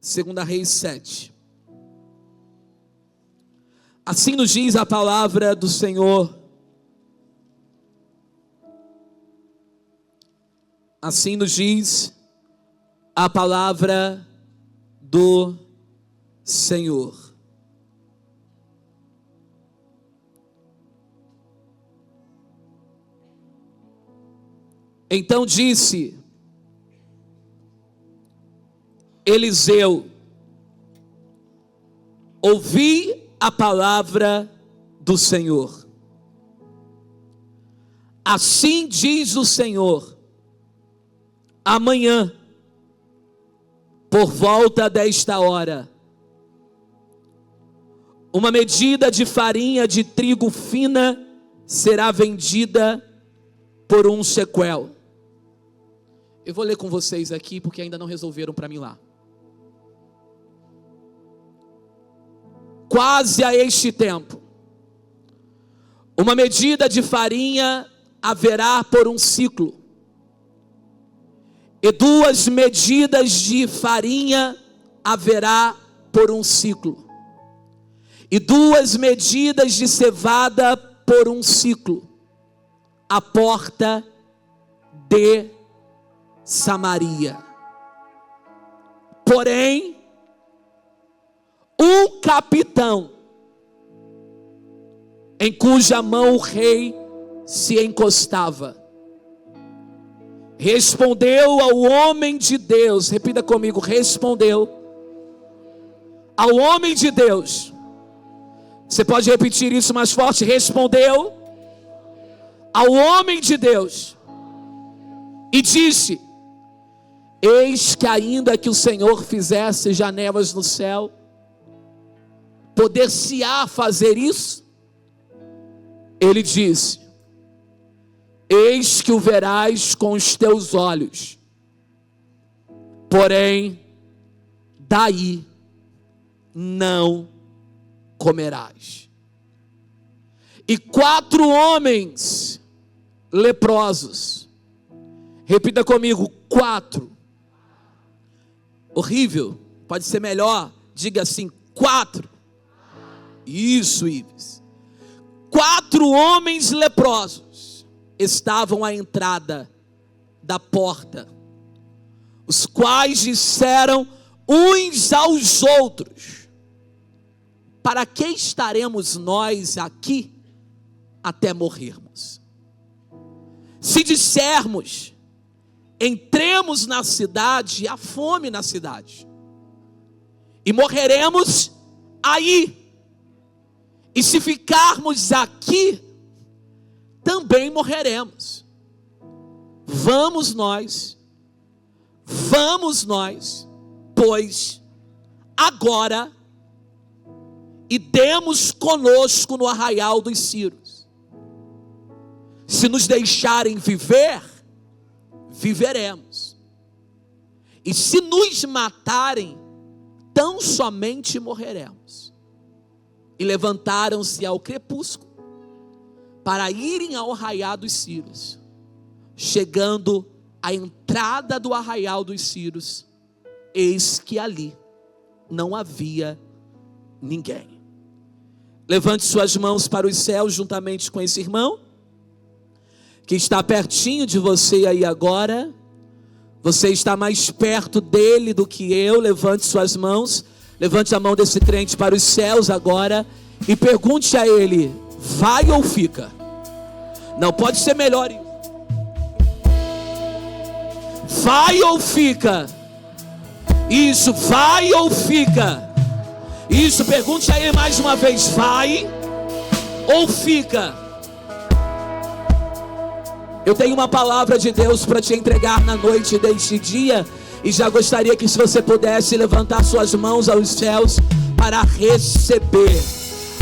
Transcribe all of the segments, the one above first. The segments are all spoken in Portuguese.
2 Reis 7. Assim nos diz a palavra do Senhor. Assim nos diz a palavra do Senhor. Então disse Eliseu: ouvi a palavra do Senhor. Assim diz o Senhor: amanhã, por volta desta hora, uma medida de farinha de trigo fina será vendida por 1 shekel. Eu vou ler com vocês aqui, porque ainda não resolveram para mim lá. Quase a este tempo, uma medida de farinha haverá por 1 siclo, e 2 medidas de farinha haverá por 1 siclo, e 2 medidas de cevada por 1 siclo, à porta de Samaria. Porém, um capitão, em cuja mão o rei se encostava, respondeu ao homem de Deus. Repita comigo: respondeu ao homem de Deus. Você pode repetir isso mais forte? Respondeu ao homem de Deus e disse: eis que ainda que o Senhor fizesse janelas no céu, poder-se-á fazer isso? Ele disse: eis que o verás com os teus olhos, porém daí não comerás. E 4 homens leprosos, repita comigo: 4. Horrível, pode ser melhor, diga assim: 4. Isso, Ives. 4 homens leprosos estavam à entrada da porta, os quais disseram uns aos outros: para que estaremos nós aqui até morrermos? Se dissermos: entremos na cidade, há fome na cidade, e morreremos aí. E se ficarmos aqui, também morreremos. Vamos nós, pois, agora, e demos conosco no arraial dos Círios. Se nos deixarem viver, viveremos. E se nos matarem, tão somente morreremos. E levantaram-se ao crepúsculo para irem ao arraial dos Círios. Chegando à entrada do arraial dos Círios, eis que ali não havia ninguém. Levante suas mãos para os céus juntamente com esse irmão que está pertinho de você aí agora. Você está mais perto dele do que eu. Levante suas mãos. Levante a mão desse crente para os céus agora e pergunte a ele: vai ou fica? Não pode ser melhor isso. Vai ou fica? Isso, vai ou fica? Isso, pergunte a ele mais uma vez: vai ou fica? Eu tenho uma palavra de Deus para te entregar na noite deste dia. E já gostaria que, se você pudesse, levantar suas mãos aos céus para receber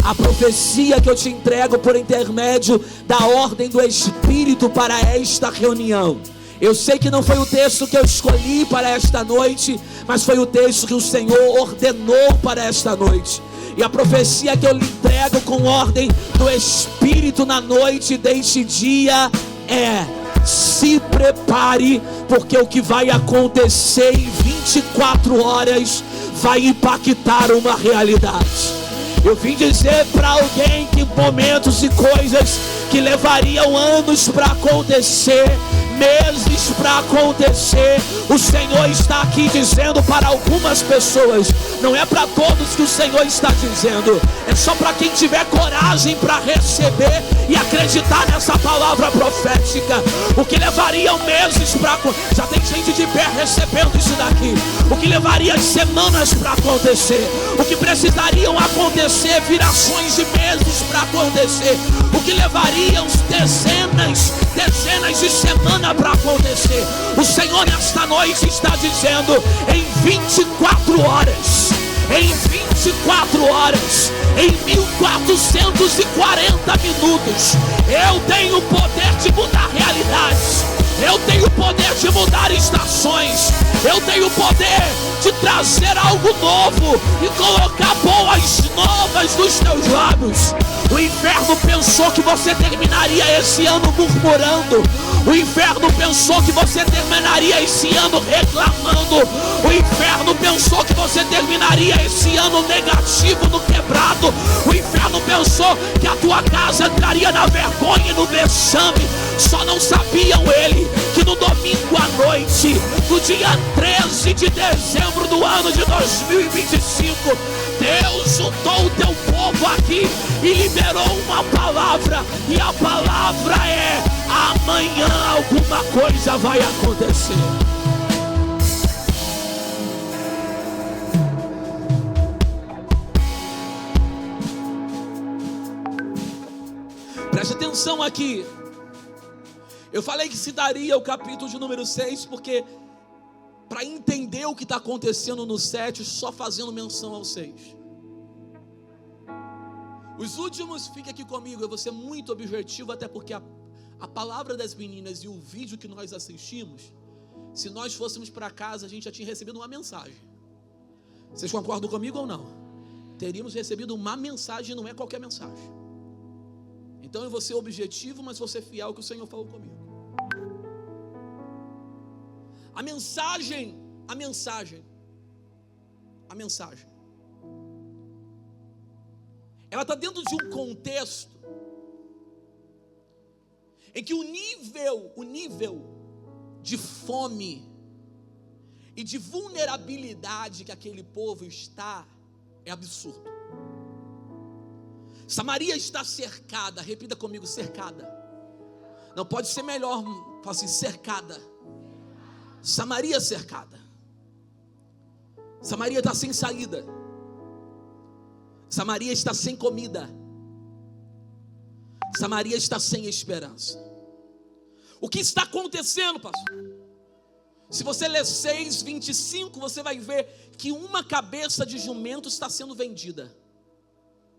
a profecia que eu te entrego por intermédio da ordem do Espírito para esta reunião. Eu sei que não foi o texto que eu escolhi para esta noite, mas foi o texto que o Senhor ordenou para esta noite. E a profecia que eu lhe entrego com ordem do Espírito na noite deste dia é: se prepare, porque o que vai acontecer em 24 horas vai impactar uma realidade. Eu vim dizer para alguém que momentos e coisas que levariam anos para acontecer, meses para acontecer, o Senhor está aqui dizendo para algumas pessoas. Não é para todos que o Senhor está dizendo, é só para quem tiver coragem para receber e acreditar nessa palavra profética. O que levaria meses para... Já tem gente de pé recebendo isso daqui. O que levaria semanas para acontecer, o que precisariam acontecer virações de meses para acontecer, o que levariam dezenas de semanas para acontecer. O Senhor nesta noite está dizendo: em 24 horas, em 24 horas, em 1440 minutos, eu tenho o poder de mudar realidades, eu tenho o poder de mudar estações, eu tenho o poder de trazer algo novo e colocar boas novas nos teus lábios. O inferno pensou que você terminaria esse ano murmurando. O inferno pensou que você terminaria esse ano reclamando. O inferno pensou que você terminaria esse ano negativo, no quebrado. O inferno pensou que a tua casa entraria na vergonha e no vexame. Só não sabiam ele que no domingo à noite, no dia 13 de dezembro do ano de 2025, Deus juntou o teu povo aqui e liberou uma palavra. E a palavra é: amanhã alguma coisa vai acontecer. Preste atenção aqui. Eu falei que se daria o capítulo de número 6, porque para entender o que está acontecendo no 7, só fazendo menção ao 6. Os últimos, fique aqui comigo, eu vou ser muito objetivo, até porque a palavra das meninas e o vídeo que nós assistimos, se nós fôssemos para casa, a gente já tinha recebido uma mensagem. Vocês concordam comigo ou não? Teríamos recebido uma mensagem, não é qualquer mensagem. Então eu vou ser objetivo, mas vou ser fiel ao que o Senhor falou comigo. A mensagem, ela está dentro de um contexto em que o nível de fome e de vulnerabilidade que aquele povo está é absurdo. Samaria está cercada, repita comigo, cercada. Não pode ser melhor, fala assim, cercada. Samaria cercada. Samaria está sem saída. Samaria está sem comida. Samaria está sem esperança. O que está acontecendo, pastor? Se você ler 6:25, você vai ver que uma cabeça de jumento está sendo vendida.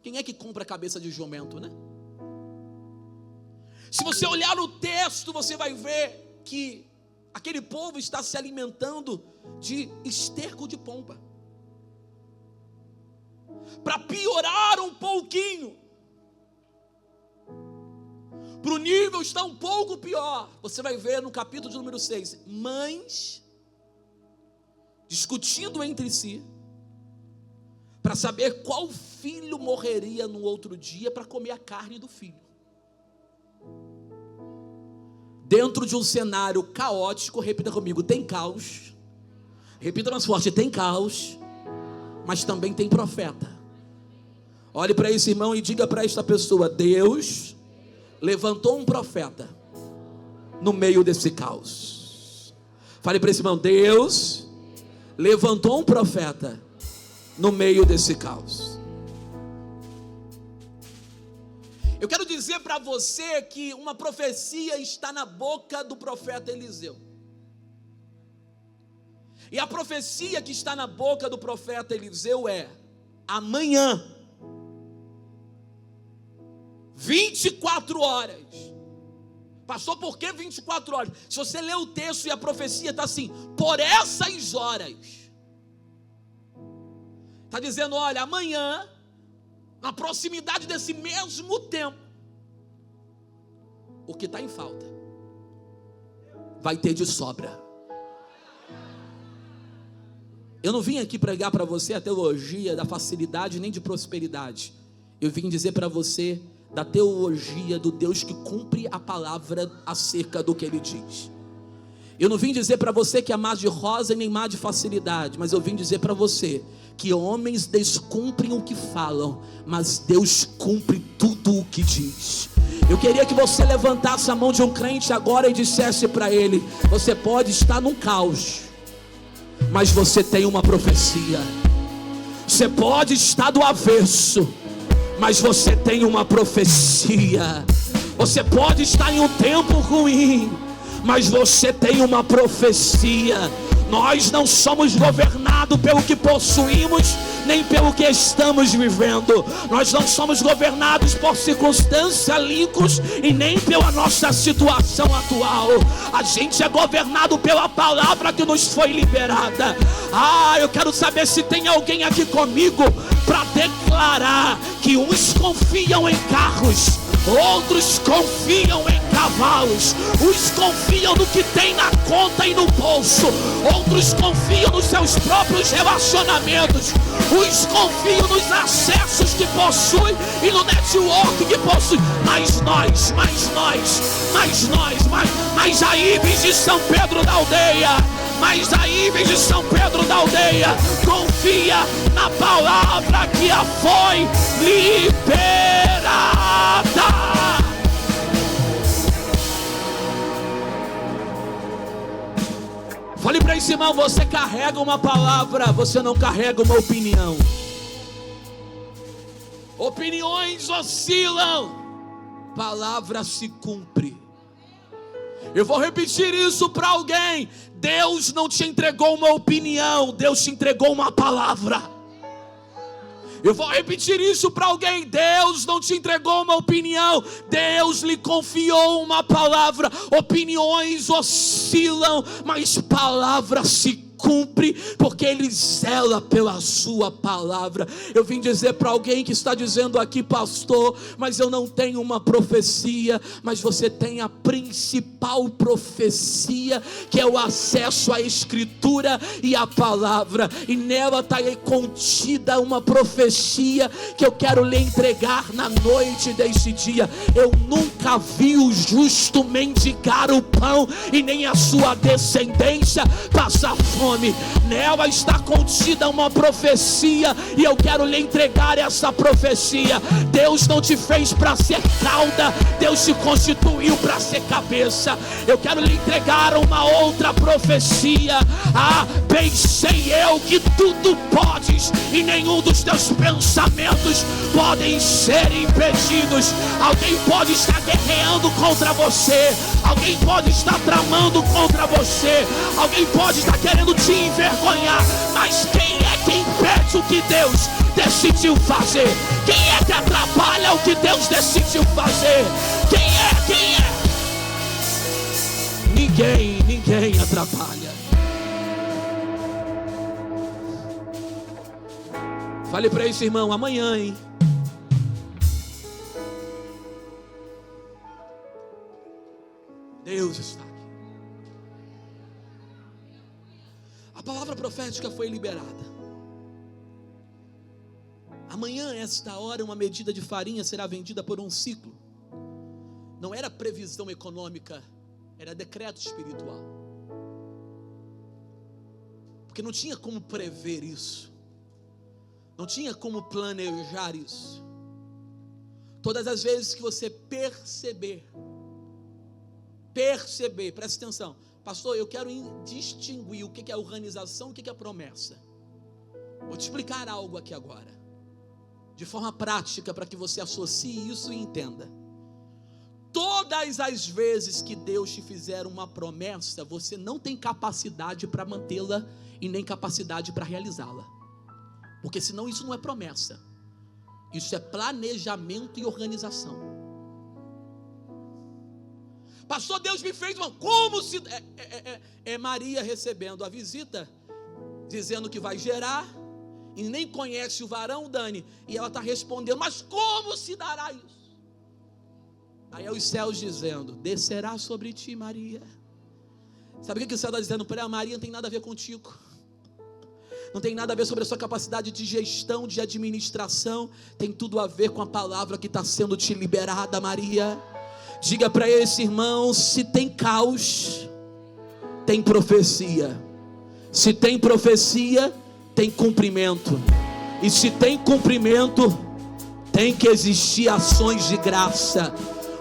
Quem é que compra a cabeça de jumento, né? Se você olhar o texto, você vai ver que aquele povo está se alimentando de esterco de pomba. Para piorar um pouquinho, para o nível estar um pouco pior, você vai ver no capítulo de número 6, mães discutindo entre si, para saber qual filho morreria no outro dia para comer a carne do filho. Dentro de um cenário caótico, repita comigo, tem caos. Repita mais forte, tem caos, mas também tem profeta. Olhe para esse irmão e diga para esta pessoa: Deus levantou um profeta no meio desse caos. Fale para esse irmão: Deus levantou um profeta no meio desse caos. Eu quero dizer para você que uma profecia está na boca do profeta Eliseu. E a profecia que está na boca do profeta Eliseu é: amanhã, 24 horas. Pastor, por que 24 horas? Se você ler o texto e a profecia está assim: por essas horas. Está dizendo: olha, amanhã, na proximidade desse mesmo tempo, o que está em falta vai ter de sobra. Eu não vim aqui pregar para você a teologia da facilidade nem de prosperidade. Eu vim dizer para você da teologia do Deus que cumpre a palavra acerca do que Ele diz. Eu não vim dizer para você que é mar de rosa e nem mar de facilidade, mas eu vim dizer para você que homens descumprem o que falam, mas Deus cumpre tudo o que diz. Eu queria que você levantasse a mão de um crente agora e dissesse para ele: você pode estar num caos, mas você tem uma profecia. Você pode estar do avesso, mas você tem uma profecia. Você pode estar em um tempo ruim, mas você tem uma profecia. Nós não somos governados pelo que possuímos, nem pelo que estamos vivendo. Nós não somos governados por circunstâncias líquidas e nem pela nossa situação atual. A gente é governado pela palavra que nos foi liberada. Eu quero saber se tem alguém aqui comigo para declarar que uns confiam em carros, outros confiam em cavalos, uns confiam no que tem na conta e no bolso, outros confiam nos seus próprios relacionamentos, uns confiam nos acessos que possuem e no network que possui. Mas a Ives de São Pedro da Aldeia, confia na palavra que a foi liberada. Fale para esse irmão: você carrega uma palavra, você não carrega uma opinião. Opiniões oscilam, palavra se cumpre. Eu vou repetir isso para alguém: Deus não te entregou uma opinião, Deus te entregou uma palavra. Eu vou repetir isso para alguém: Deus não te entregou uma opinião, Deus lhe confiou uma palavra. Opiniões oscilam, mas palavra se cumpre, porque Ele zela pela sua palavra. Eu vim dizer para alguém que está dizendo aqui: pastor, mas eu não tenho uma profecia. Mas você tem a principal profecia, que é o acesso à Escritura e à palavra, e nela está contida uma profecia que eu quero lhe entregar na noite deste dia. Eu nunca vi o justo mendigar o pão, e nem a sua descendência passar fome. Nela está contida uma profecia, e eu quero lhe entregar essa profecia. Deus não te fez para ser cauda, Deus te constituiu para ser cabeça. Eu quero lhe entregar uma outra profecia. Bem sei eu que tudo podes, e nenhum dos teus pensamentos podem ser impedidos. Alguém pode estar guerreando contra você, alguém pode estar tramando contra você, alguém pode estar querendo te envergonhar, mas quem é que impede o que Deus decidiu fazer? Quem é que atrapalha o que Deus decidiu fazer? Quem é? Ninguém atrapalha. Fale para esse irmão: amanhã, hein? Deus está aqui. A palavra profética foi liberada. Amanhã, esta hora, uma medida de farinha será vendida por um ciclo. Não era previsão econômica, era decreto espiritual. Porque não tinha como prever isso, não tinha como planejar isso. Todas as vezes que você perceber, presta atenção. Pastor, eu quero distinguir o que é organização e o que é promessa. Vou te explicar algo aqui agora, de forma prática, para que você associe isso e entenda. Todas as vezes que Deus te fizer uma promessa, você não tem capacidade para mantê-la e nem capacidade para realizá-la. Porque senão isso não é promessa, isso é planejamento e organização. Pastor, Deus me fez uma... Como se... É Maria recebendo a visita, dizendo que vai gerar, e nem conhece o varão, Dani, e ela está respondendo: mas como se dará isso? Aí é os céus dizendo: descerá sobre ti, Maria. Sabe o que o céu está dizendo para ela? Maria, não tem nada a ver contigo. não tem nada a ver sobre a sua capacidade de gestão, de administração, tem tudo a ver com a palavra que está sendo te liberada, Maria. Diga para esse irmão: se tem caos, tem profecia. Se tem profecia, tem cumprimento. E se tem cumprimento, tem que existir ações de graça.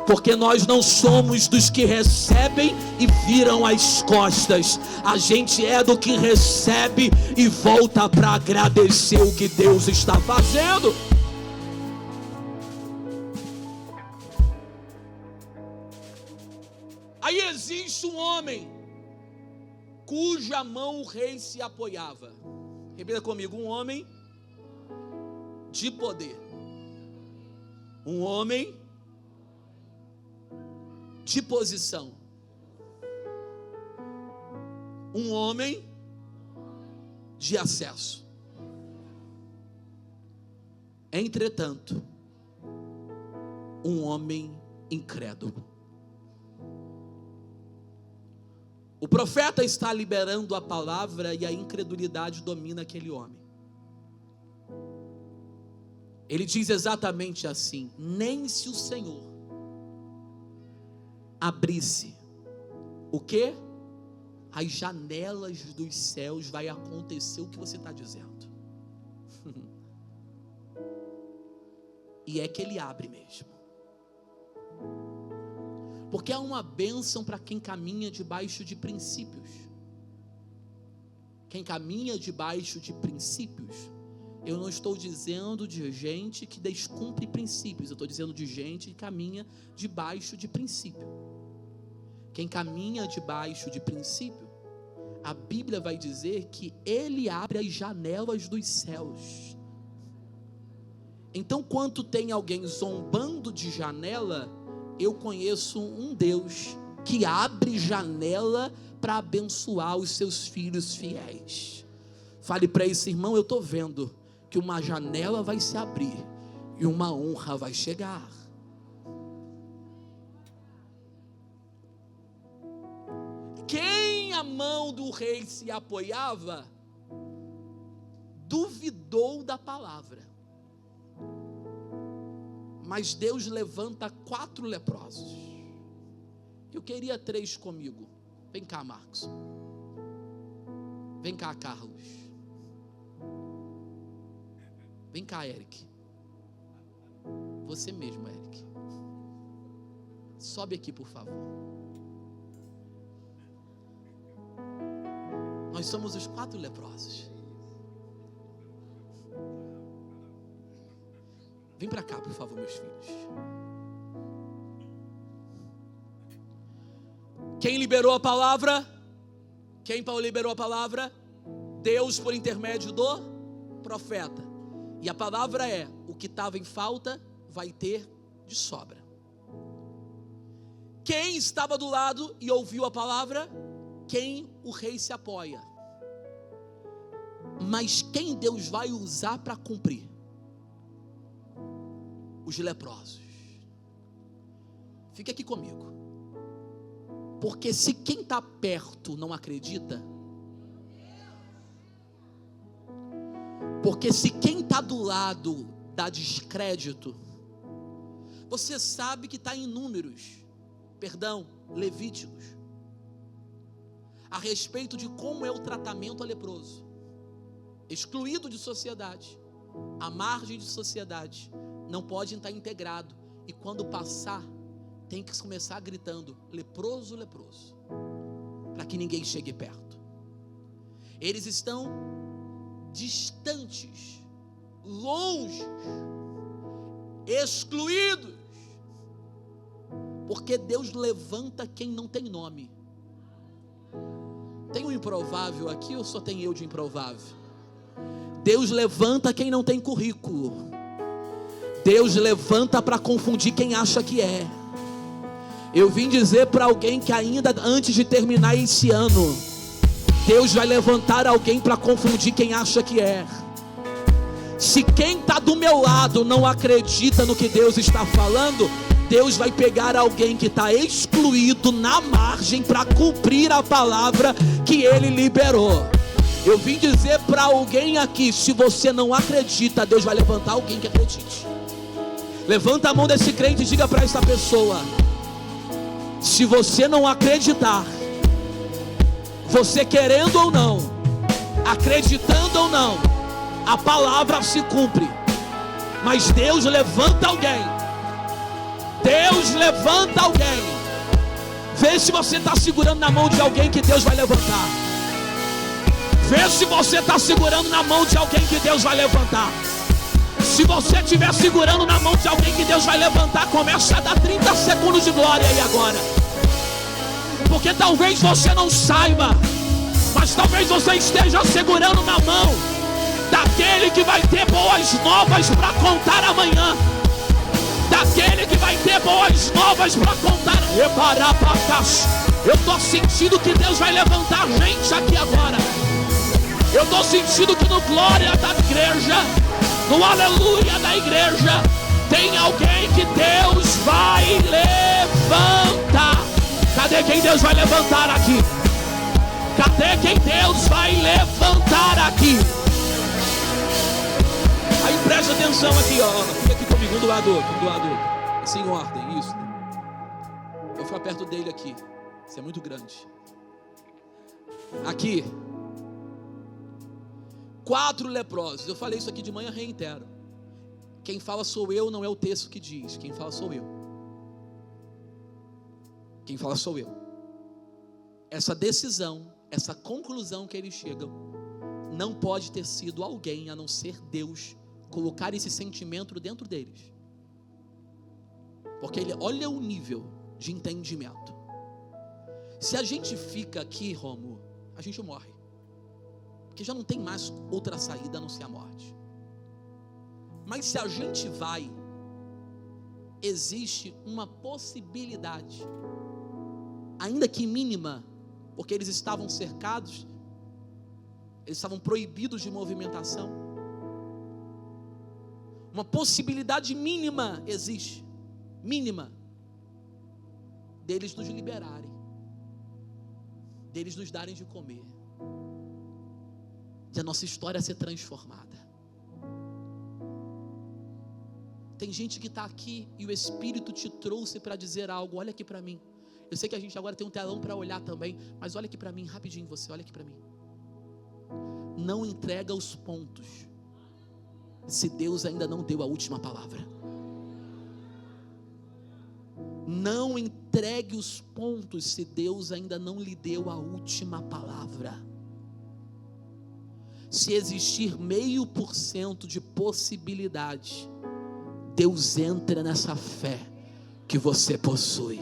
Porque nós não somos dos que recebem e viram as costas. A gente é do que recebe e volta para agradecer o que Deus está fazendo. Aí existe um homem cuja mão o rei se apoiava. Repita comigo: um homem de poder. Um homem de posição. Um homem de acesso. Entretanto, um homem incrédulo. O profeta está liberando a palavra e a incredulidade domina aquele homem. Ele diz exatamente assim: nem se o Senhor abrisse o quê? As janelas dos céus, vai acontecer o que você está dizendo. E é que ele abre mesmo. Porque há uma bênção para quem caminha debaixo de princípios. Quem caminha debaixo de princípios, eu não estou dizendo de gente que descumpre princípios, eu estou dizendo de gente que caminha debaixo de princípio. Quem caminha debaixo de princípio, a Bíblia vai dizer que ele abre as janelas dos céus. Então, quando tem alguém zombando de janela, eu conheço um Deus que abre janela para abençoar os seus filhos fiéis. Fale para esse irmão: eu estou vendo que uma janela vai se abrir e uma honra vai chegar. Quem a mão do rei se apoiava, duvidou da palavra. Mas Deus levanta 4 leprosos. Eu queria 3 comigo. Vem cá, Marcos. Vem cá, Carlos. Vem cá, Eric. Você mesmo, Eric. Sobe aqui, por favor. Nós somos os 4 leprosos. Vem para cá, por favor, meus filhos. Quem liberou a palavra? Quem liberou a palavra? Deus, por intermédio do profeta. E a palavra é: o que estava em falta vai ter de sobra. Quem estava do lado e ouviu a palavra? Quem o rei se apoia. Mas quem Deus vai usar para cumprir? Os leprosos. Fique aqui comigo. Porque se quem está perto não acredita, porque se quem está do lado dá descrédito, você sabe que está em Levíticos, a respeito de como é o tratamento a leproso, excluído de sociedade, à margem de sociedade, não pode estar integrado, e quando passar, tem que começar gritando: leproso, leproso, para que ninguém chegue perto. Eles estão distantes, longe, excluídos, porque Deus levanta quem não tem nome. Tem um improvável aqui ou só tem eu de improvável? Deus levanta quem não tem currículo. Deus levanta para confundir quem acha que é. Eu vim dizer para alguém que ainda antes de terminar esse ano, Deus vai levantar alguém para confundir quem acha que é. Se quem está do meu lado não acredita no que Deus está falando, Deus vai pegar alguém que está excluído na margem para cumprir a palavra que Ele liberou. Eu vim dizer para alguém aqui: se você não acredita, Deus vai levantar alguém que acredite. Levanta a mão desse crente e diga para essa pessoa: se você não acreditar, você querendo ou não, acreditando ou não, a palavra se cumpre. Mas Deus levanta alguém. Deus levanta alguém. Vê se você está segurando na mão de alguém que Deus vai levantar. Vê se você está segurando na mão de alguém que Deus vai levantar. Se você estiver segurando na mão de alguém que Deus vai levantar, começa a dar 30 segundos de glória aí agora. Porque talvez você não saiba, mas talvez você esteja segurando na mão daquele que vai ter boas novas para contar amanhã. Daquele que vai ter boas novas para contar. Eu estou sentindo que Deus vai levantar gente aqui agora. Eu estou sentindo que no glória da igreja, no aleluia da igreja, tem alguém que Deus vai levantar. Cadê quem Deus vai levantar aqui? Cadê quem Deus vai levantar aqui? Aí presta atenção aqui, ó. Fica aqui comigo, um do lado do outro. Assim em ordem, isso. Vou ficar perto dele aqui. Isso é muito grande. Aqui. 4 leprosos. Eu falei isso aqui de manhã, reitero. Quem fala sou eu, não é o texto que diz. Quem fala sou eu. Quem fala sou eu. Essa decisão, essa conclusão que eles chegam, não pode ter sido alguém a não ser Deus colocar esse sentimento dentro deles. Porque olha o nível de entendimento. Se a gente fica aqui, Rômulo, a gente morre. Porque já não tem mais outra saída a não ser a morte. Mas se a gente vai, existe uma possibilidade, ainda que mínima, porque eles estavam cercados, eles estavam proibidos de movimentação. Uma possibilidade mínima existe, mínima, deles nos liberarem, deles nos darem de comer, de a nossa história ser transformada. Tem gente que está aqui e o Espírito te trouxe para dizer algo. Olha aqui para mim. Eu sei que a gente agora tem um telão para olhar também, mas olha aqui para mim, rapidinho você, olha aqui para mim. Não entrega os pontos se Deus ainda não deu a última palavra. Não entregue os pontos se Deus ainda não lhe deu a última palavra. Se existir 0,5% de possibilidade, Deus entra nessa fé que você possui.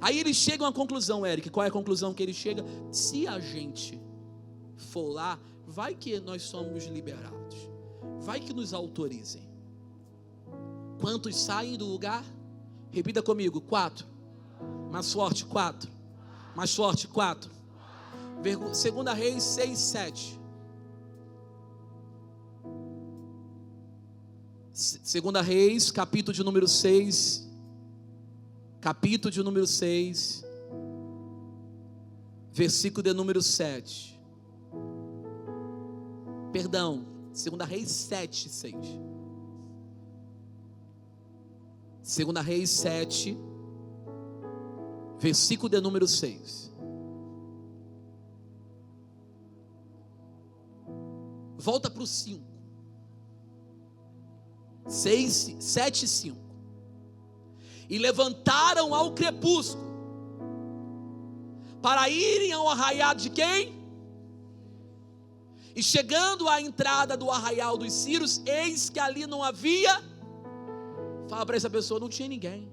Aí eles chegam à conclusão, Eric. Qual é a conclusão que ele chega? Se a gente for lá, vai que nós somos liberados, vai que nos autorizem. Quantos saem do lugar? Repita comigo, 4. Mais forte, 4. Mais forte, 4. 2 Reis 6, 7. 2 Reis, capítulo de número 6. Capítulo de número 6, versículo de número 7. Perdão, 2 Reis 7, 6. 2 Reis 7, versículo de número 6. Volta para o 5. 7, 5. E levantaram ao crepúsculo para irem ao arraial de quem? E chegando à entrada do arraial dos Sírios, eis que ali não havia. Fala para essa pessoa, não tinha ninguém.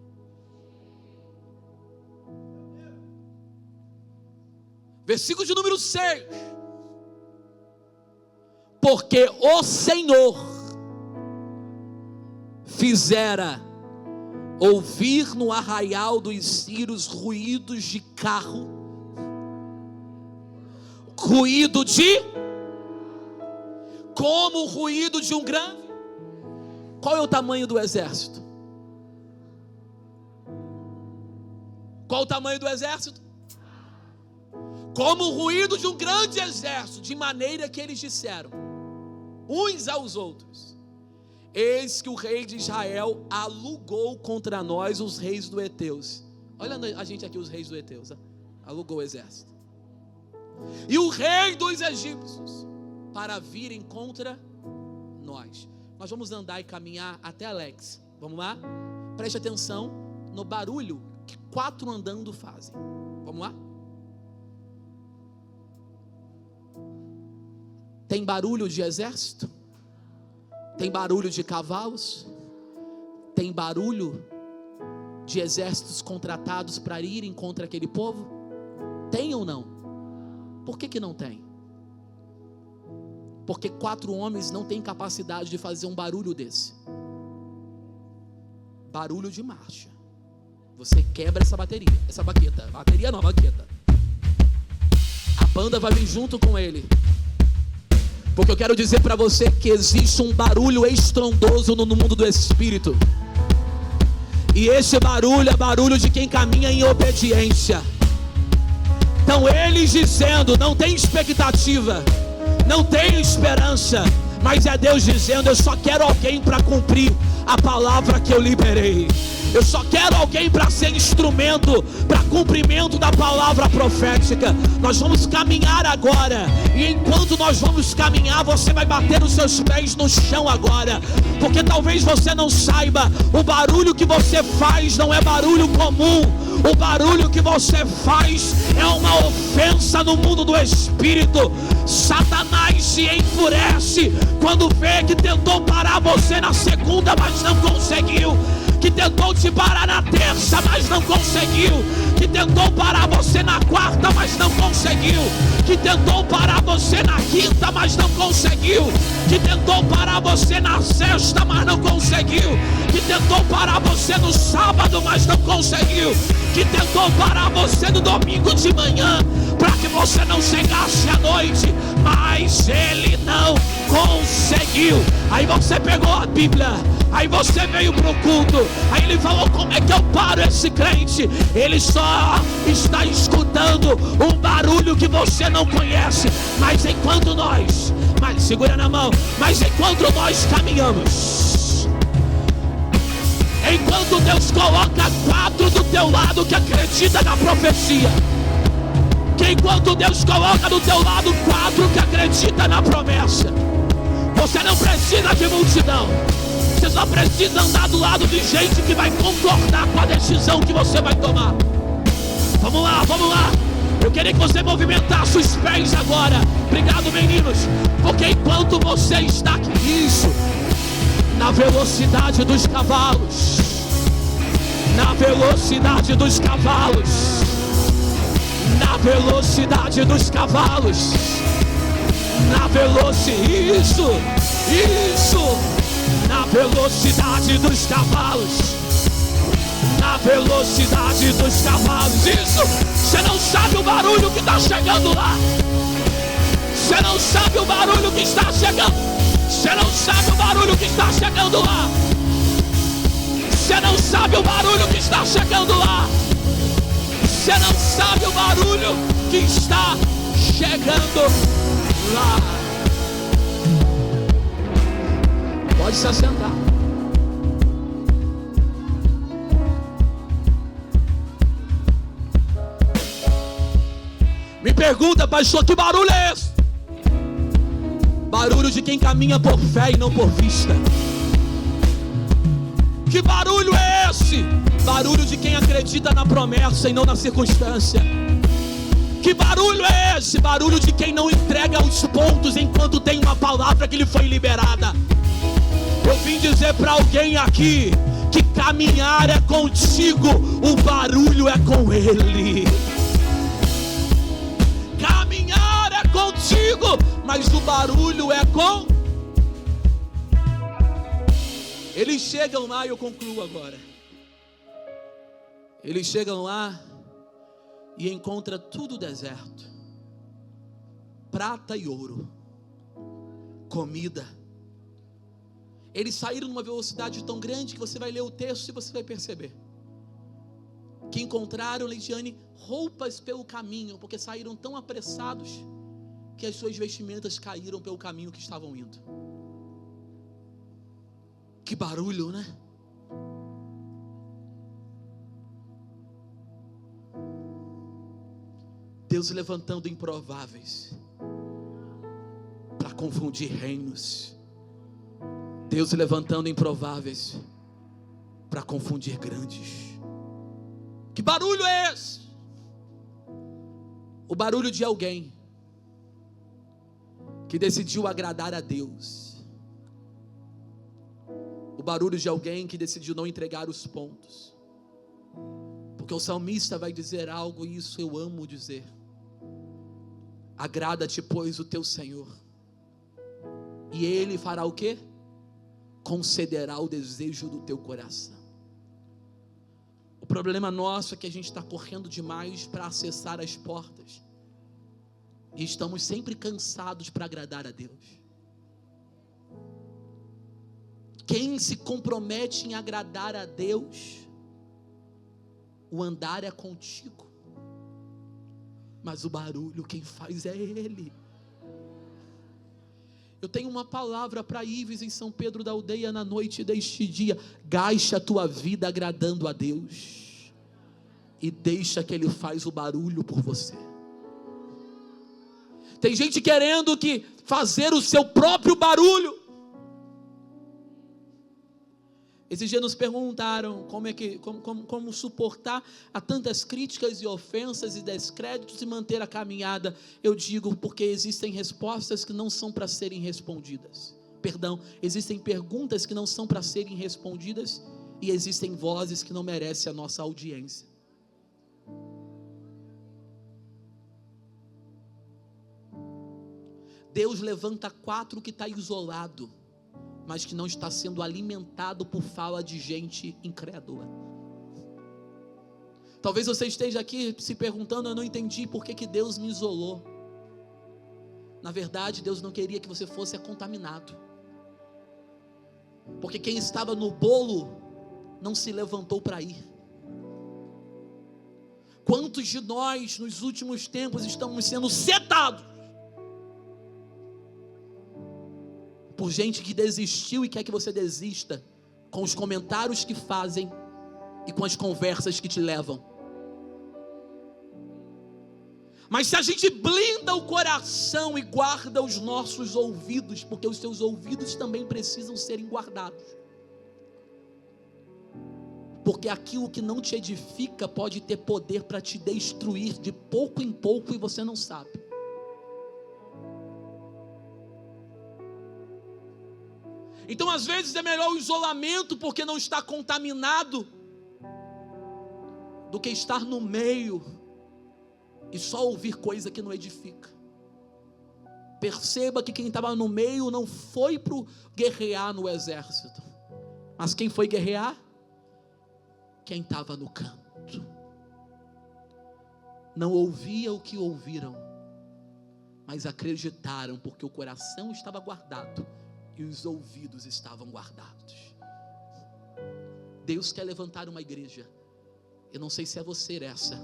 Versículo de número 6. Porque o Senhor fizera ouvir no arraial dos Sírios ruídos de carro, ruído de, como o ruído de um grande. Qual é o tamanho do exército? Qual o tamanho do exército? como o ruído de um grande exército, de maneira que eles disseram uns aos outros: eis que o rei de Israel alugou contra nós os reis do Heteus. Olha a gente aqui, os reis do Heteus, alugou o exército. E o rei dos egípcios, para virem contra nós. Nós vamos andar e caminhar até Alex. Vamos lá? Preste atenção no barulho que 4 andando fazem. Vamos lá? Tem barulho de exército? Tem barulho de cavalos? Tem barulho de exércitos contratados para irem contra aquele povo? Tem ou não? Por que não tem? Porque 4 homens não têm capacidade de fazer um barulho desse. Barulho de marcha. Você quebra essa bateria, essa baqueta. Bateria não, baqueta. A banda vai vir junto com ele. Porque eu quero dizer para você que existe um barulho estrondoso no mundo do Espírito. E esse barulho é barulho de quem caminha em obediência. Então eles dizendo, não tem expectativa, não tem esperança, mas é Deus dizendo: eu só quero alguém para cumprir a palavra que eu liberei. Eu só quero alguém para ser instrumento para cumprimento da palavra profética. Nós vamos caminhar agora, e enquanto nós vamos caminhar, você vai bater os seus pés no chão agora, porque talvez você não saiba, o barulho que você faz não é barulho comum. O barulho que você faz é uma ofensa no mundo do Espírito. Satanás se enfurece quando vê que tentou parar você na segunda, mas não conseguiu. Que tentou te parar na terça, mas não conseguiu. Que tentou parar você na quarta, mas não conseguiu. Que tentou parar você na quinta, mas não conseguiu. Que tentou parar você na sexta, mas não conseguiu. Que tentou parar você no sábado, mas não conseguiu. Que tentou parar você no domingo de manhã, para que você não chegasse à noite, mas ele não conseguiu. Aí você pegou a Bíblia, aí você veio para o culto, aí ele falou: como é que eu paro esse crente? Ele só está escutando um barulho que você não conhece. Mas enquanto nós, segura na mão, mas enquanto nós caminhamos, enquanto Deus coloca 4 do teu lado que acredita na profecia, que enquanto Deus coloca do teu lado 4 que acredita na promessa, você não precisa de multidão. Você só precisa andar do lado de gente que vai concordar com a decisão que você vai tomar. Vamos lá, vamos lá. Eu queria que você movimentasse os pés agora. Obrigado, meninos. Porque enquanto você está aqui, isso, na velocidade dos cavalos, na velocidade dos cavalos, na velocidade dos cavalos, na velocidade, isso, na velocidade dos cavalos, na velocidade dos cavalos, isso. Você não sabe o barulho que está chegando lá. Você não sabe o barulho que está chegando. Você não sabe o barulho que está chegando lá. Você não sabe o barulho que está chegando lá. Você não sabe o barulho que está chegando lá. Pode se assentar. Me pergunta, pastor, que barulho é esse? Barulho de quem caminha por fé e não por vista. Que barulho é esse? Barulho de quem acredita na promessa e não na circunstância. Que barulho é esse? Barulho de quem não entrega os pontos enquanto tem uma palavra que lhe foi liberada. Eu vim dizer para alguém aqui que caminhar é contigo, o barulho é com ele. Caminhar é contigo, mas o barulho é com... Eles chegam lá, e eu concluo agora. Eles chegam lá e encontram tudo deserto. Prata e ouro. Comida. Eles saíram numa velocidade tão grande que você vai ler o texto e você vai perceber. que encontraram, Leidiane, roupas pelo caminho, porque saíram tão apressados que as suas vestimentas caíram pelo caminho que estavam indo. Que barulho, né? Deus levantando improváveis para confundir reinos. Deus levantando improváveis para confundir grandes. Que barulho é esse? O barulho de alguém que decidiu agradar a Deus. O barulho de alguém que decidiu não entregar os pontos. Porque o salmista vai dizer algo, e isso eu amo dizer. Agrada-te, pois, o teu Senhor, e Ele fará o quê? Concederá o desejo do teu coração. O problema nosso é que a gente está correndo demais para acessar as portas, e estamos sempre cansados para agradar a Deus. Quem se compromete em agradar a Deus, o andar é contigo, mas o barulho quem faz é Ele. Eu tenho uma palavra para Ives em São Pedro da Aldeia na noite deste dia. Gaste a tua vida agradando a Deus e deixa que Ele faz o barulho por você. Tem gente querendo que fazer o seu próprio barulho. Esses dias nos perguntaram como suportar a tantas críticas e ofensas e descréditos e manter a caminhada. Eu digo, porque existem respostas que não são para serem respondidas. Perdão, existem perguntas que não são para serem respondidas, e existem vozes que não merecem a nossa audiência. Deus levanta 4 que está isolado, mas que não está sendo alimentado por fala de gente incrédula. Talvez você esteja aqui se perguntando: eu não entendi por que Deus me isolou. Na verdade, Deus não queria que você fosse contaminado, porque quem estava no bolo não se levantou para ir. Quantos de nós nos últimos tempos estamos sendo setados por gente que desistiu e quer que você desista, com os comentários que fazem e com as conversas que te levam? Mas se a gente blinda o coração e guarda os nossos ouvidos, porque os seus ouvidos também precisam serem guardados, porque aquilo que não te edifica pode ter poder para te destruir de pouco em pouco e você não sabe. Então às vezes é melhor o isolamento, porque não está contaminado, do que estar no meio e só ouvir coisa que não edifica. Perceba que quem estava no meio não foi para guerrear no exército, mas quem foi guerrear? Quem estava no canto. Não ouvia o que ouviram, mas acreditaram, porque o coração estava guardado e os ouvidos estavam guardados. Deus quer levantar uma igreja. Eu não sei se é você essa,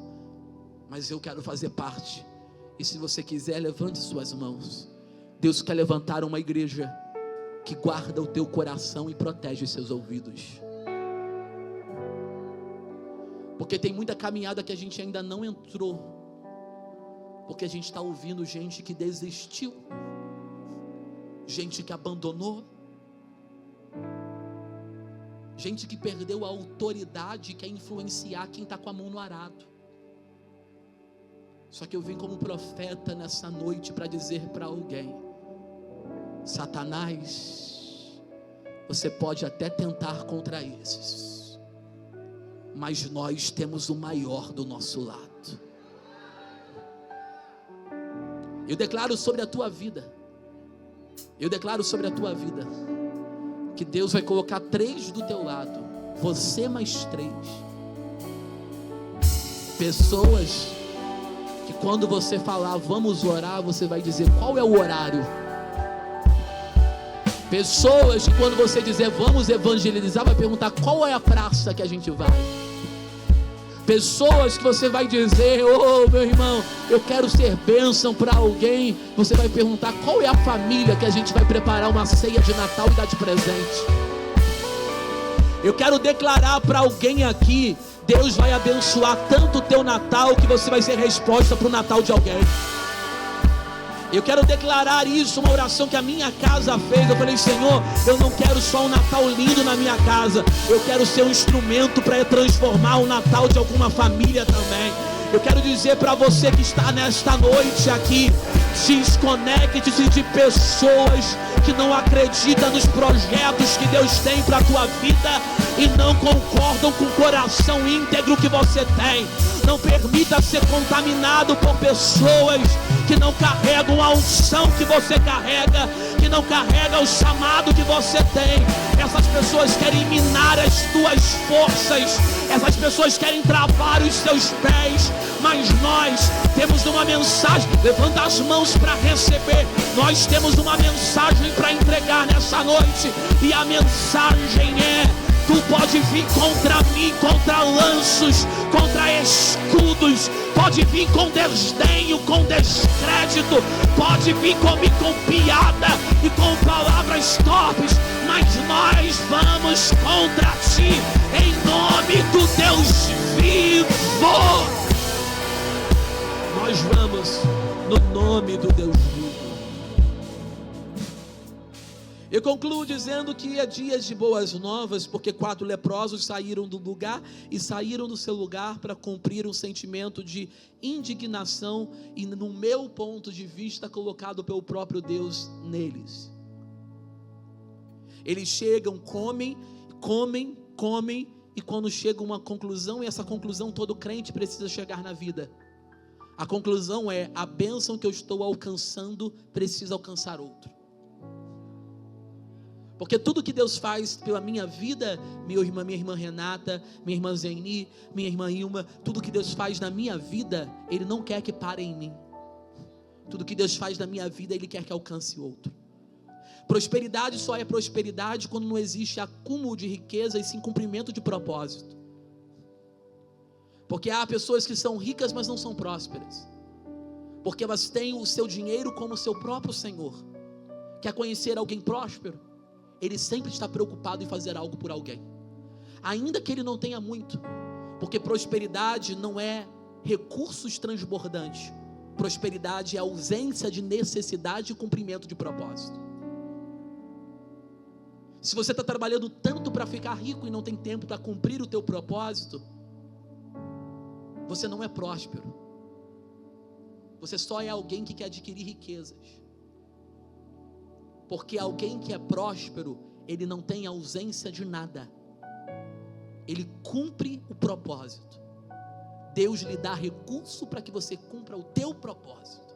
mas eu quero fazer parte. E se você quiser, levante suas mãos. Deus quer levantar uma igreja que guarda o teu coração e protege os seus ouvidos. Porque tem muita caminhada que a gente ainda não entrou, porque a gente está ouvindo gente que desistiu, gente que abandonou, gente que perdeu a autoridade e quer influenciar quem está com a mão no arado. Só que eu vim como profeta nessa noite para dizer para alguém: Satanás, você pode até tentar contra esses, mas nós temos o maior do nosso lado. Eu declaro sobre a tua vida, que Deus vai colocar 3 do teu lado, você mais 3, pessoas que quando você falar vamos orar, você vai dizer qual é o horário. Pessoas que quando você dizer vamos evangelizar, vai perguntar qual é a praça que a gente vai. Pessoas que você vai dizer: ô meu irmão, eu quero ser bênção para alguém. Você vai perguntar: qual é a família que a gente vai preparar uma ceia de Natal e dar de presente? Eu quero declarar para alguém aqui: Deus vai abençoar tanto o teu Natal que você vai ser resposta para o Natal de alguém. Eu quero declarar isso, uma oração que a minha casa fez. Eu falei: Senhor, eu não quero só um Natal lindo na minha casa, eu quero ser um instrumento para transformar o Natal de alguma família também. Eu quero dizer para você que está nesta noite aqui: desconecte-se de pessoas que não acreditam nos projetos que Deus tem para a tua vida e não concordam com o coração íntegro que você tem. Não permita ser contaminado por pessoas que não carregam a unção que você carrega, que não carregam o chamado que você tem. Essas pessoas querem minar as tuas forças, essas pessoas querem travar os seus pés, mas nós temos uma mensagem. Levanta as mãos para receber. Nós temos uma mensagem para entregar nessa noite, e a mensagem é: tu pode vir contra mim, contra lanços, contra escudos, pode vir com desdenho, com descrédito, pode vir comigo com piada e com palavras torpes, mas nós vamos contra ti, em nome do Deus vivo. Nós vamos no nome do Deus vivo. Eu concluo dizendo que é dias de boas novas, porque 4 leprosos saíram do lugar e saíram do seu lugar para cumprir um sentimento de indignação e, no meu ponto de vista, colocado pelo próprio Deus neles. Eles chegam, comem, e quando chega uma conclusão, e essa conclusão todo crente precisa chegar na vida. A conclusão é: a bênção que eu estou alcançando precisa alcançar outro. Porque tudo que Deus faz pela minha vida, minha irmã Renata, minha irmã Zeni, minha irmã Ilma, tudo que Deus faz na minha vida, Ele não quer que pare em mim. Tudo que Deus faz na minha vida, Ele quer que alcance outro. Prosperidade só é prosperidade quando não existe acúmulo de riqueza e sim cumprimento de propósito. Porque há pessoas que são ricas, mas não são prósperas, porque elas têm o seu dinheiro como seu próprio Senhor. Quer conhecer alguém próspero? Ele sempre está preocupado em fazer algo por alguém, ainda que ele não tenha muito, porque prosperidade não é recursos transbordantes. Prosperidade é ausência de necessidade e cumprimento de propósito. Se você está trabalhando tanto para ficar rico e não tem tempo para cumprir o teu propósito, você não é próspero. Você só é alguém que quer adquirir riquezas. Porque alguém que é próspero, ele não tem ausência de nada, ele cumpre o propósito. Deus lhe dá recurso para que você cumpra o teu propósito.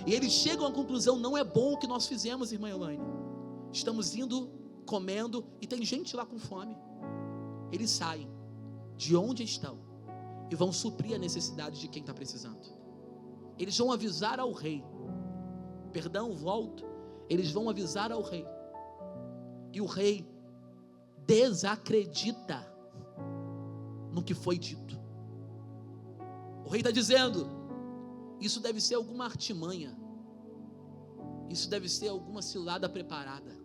E eles chegam à conclusão: não é bom o que nós fizemos, irmã Elaine. Estamos indo, comendo, e tem gente lá com fome. Eles saem de onde estão e vão suprir a necessidade de quem está precisando. Eles vão avisar ao rei. Eles vão avisar ao rei, e o rei desacredita no que foi dito. O rei está dizendo: isso deve ser alguma artimanha, isso deve ser alguma cilada preparada,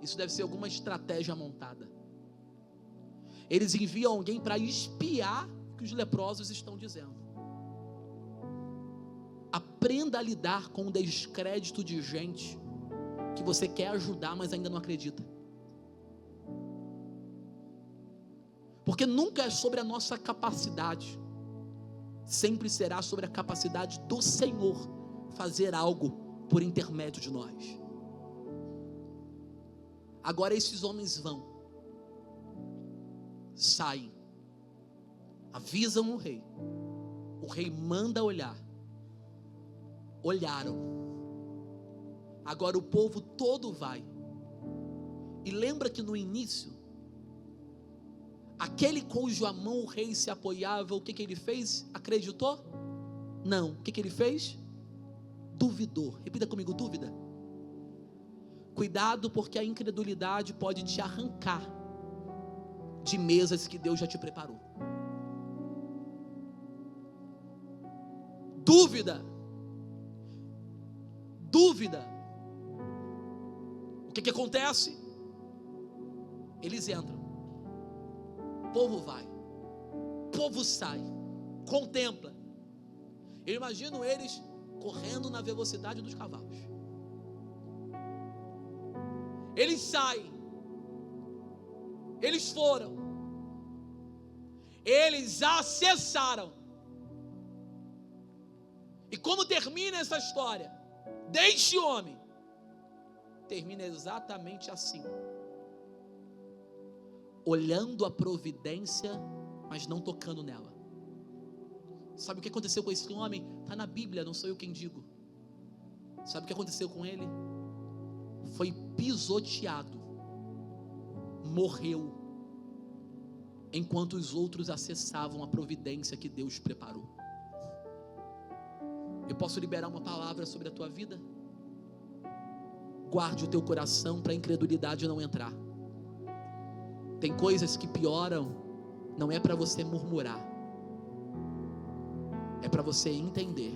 isso deve ser alguma estratégia montada. Eles enviam alguém para espiar o que os leprosos estão dizendo. Aprenda a lidar com o descrédito de gente que você quer ajudar, mas ainda não acredita. Porque nunca é sobre a nossa capacidade, sempre será sobre a capacidade do Senhor fazer algo por intermédio de nós. Agora esses homens saem, avisam o rei manda olhar. Olharam. Agora o povo todo vai. E lembra que no início, aquele cuja mão o rei se apoiava, o que ele fez? Acreditou? Não. O que ele fez? Duvidou. Repita comigo: dúvida. Cuidado, porque a incredulidade pode te arrancar de mesas que Deus já te preparou. Dúvida. O que acontece? Eles entram, o povo vai, o povo sai, contempla. Eu imagino eles correndo na velocidade dos cavalos. Eles saem, eles foram, eles acessaram. E como termina essa história deste homem? Termina exatamente assim: olhando a providência, mas não tocando nela. Sabe o que aconteceu com esse homem? Está na Bíblia, não sou eu quem digo. Sabe o que aconteceu com ele? Foi pisoteado, morreu, enquanto os outros acessavam a providência que Deus preparou. Eu posso liberar uma palavra sobre a tua vida? Guarde o teu coração para a incredulidade não entrar. Tem coisas que pioram, não é para você murmurar, é para você entender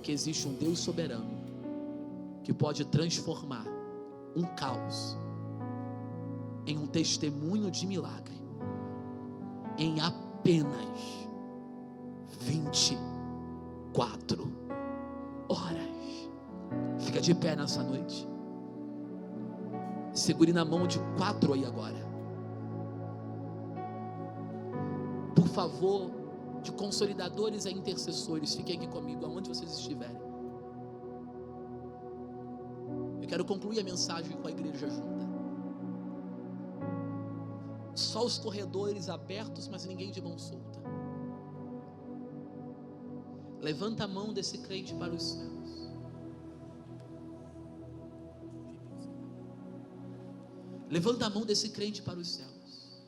que existe um Deus soberano que pode transformar um caos em um testemunho de milagre em apenas 24 horas. Fica de pé nessa noite. Segure na mão de 4 aí agora. Por favor, de consolidadores a intercessores, fiquem aqui comigo, aonde vocês estiverem. Eu quero concluir a mensagem com a igreja junta. Só os corredores abertos, mas ninguém de mão solta. Levanta a mão desse crente para os céus. Levanta a mão desse crente para os céus.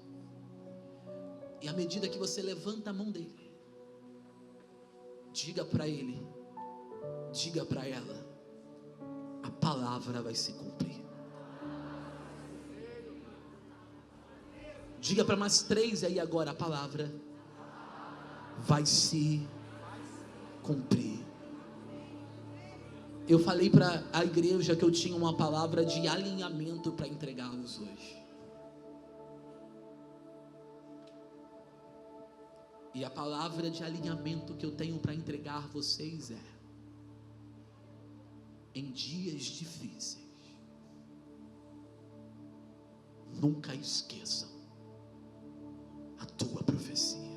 E à medida que você levanta a mão dele, diga para ele, diga para ela: a palavra vai se cumprir. Diga para mais 3 aí agora: a palavra vai se cumprir. Eu falei para a igreja que eu tinha uma palavra de alinhamento para entregá-los hoje. E a palavra de alinhamento que eu tenho para entregar vocês é: em dias difíceis, nunca esqueçam a tua profecia.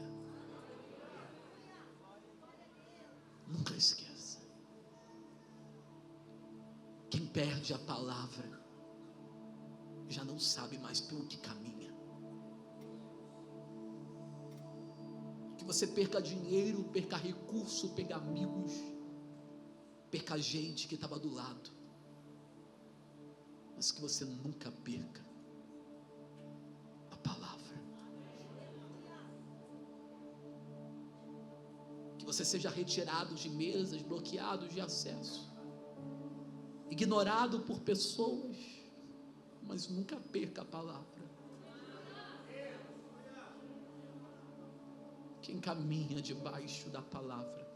Nunca esqueça. Quem perde a palavra já não sabe mais pelo que caminha. Que você perca dinheiro, perca recurso, perca amigos, perca gente que estava do lado, mas que você nunca perca a palavra. Que você seja retirado de mesas, bloqueado de acesso, ignorado por pessoas, mas nunca perca a palavra. Quem caminha debaixo da palavra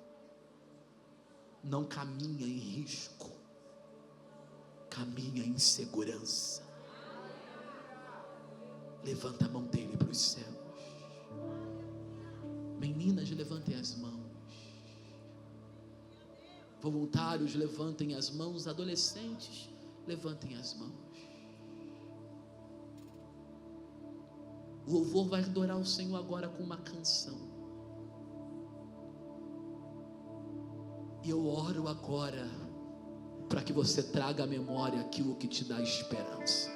não caminha em risco, caminha em segurança. Levanta a mão dele para os céus. Meninas, levantem as mãos. Voluntários, levantem as mãos. Adolescentes, levantem as mãos. O louvor vai adorar o Senhor agora com uma canção. E eu oro agora para que você traga à memória aquilo que te dá esperança.